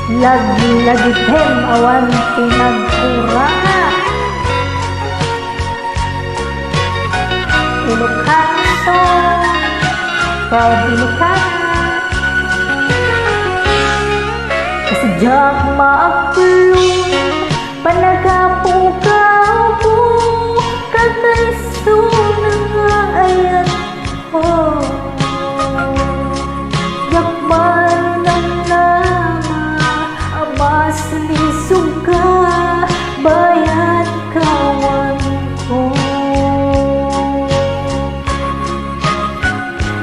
Lagi-lagipem awan pinagkuranga Ilocano, proud Ilocana Kasadyak maapulong panagapukaw po kakaiso na nga ayat ko yakman ng nama amas lisog ka bayat kawan ko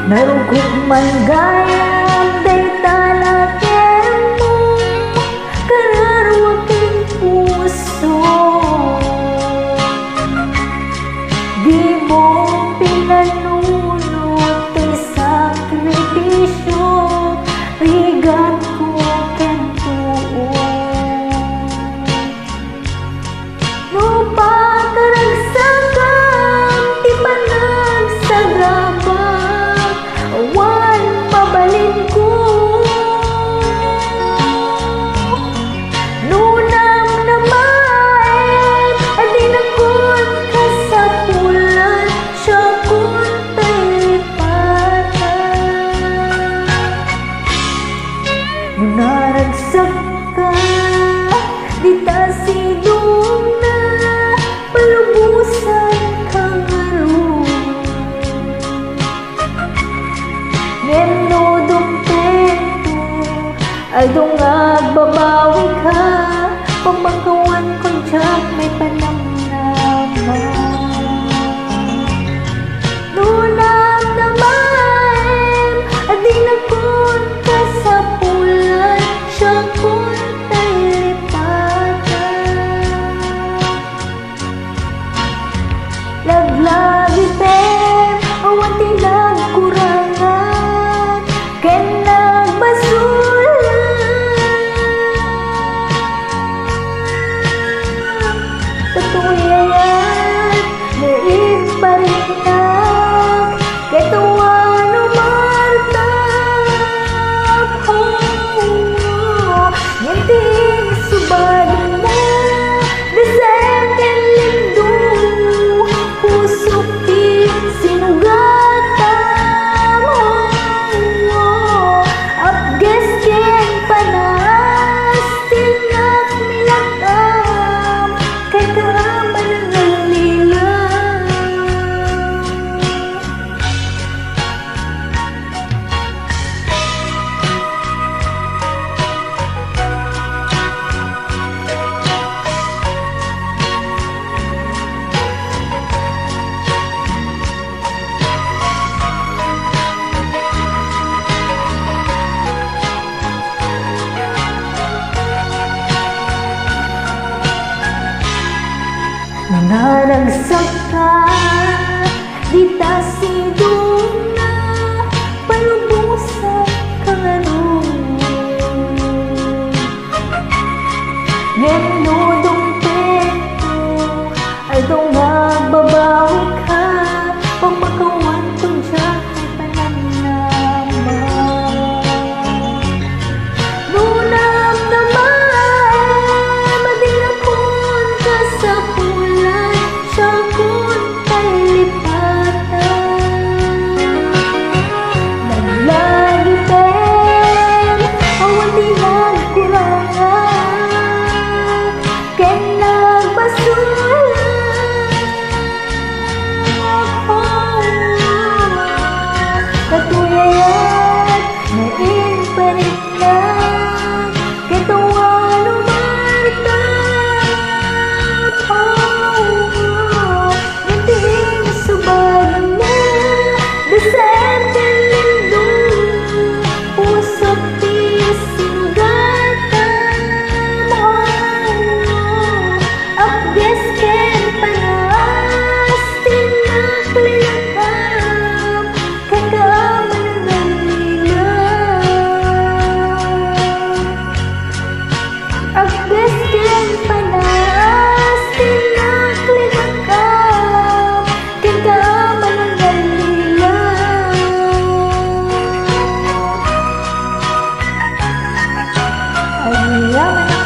narugog man gayam day talakin mo kararwaking puso di mo pinanunod ay sakripisyo rigat ko kentuon no pakaragsakan di pa nagsagabang awan mabalin ko nunam naman adi na kun kasapulan siya kun talipatan nunaragsak ka di ta sidong na palubusan kang aron menudong teto aldo nga babawi ka pamagawan kong tiyak may panamnaman nunam naman adi na kun kasapulan siya kun talipatan laglagipem awan tinagkurangan ken nagbasulan tatuyayan naibarinak ketuan umartap nyenting subad na desem ken lindung pusok di sinugatam apges ken panas tinak milakam kay kaaman ng lilang nanaragsak ka di ta sidong na palubusan kang aron menudong teto aldo nga babawi ka pamagawan kong tiyak may panamnaman nunam naman adi na kun kasapulan siya kun talipatan Yaman ang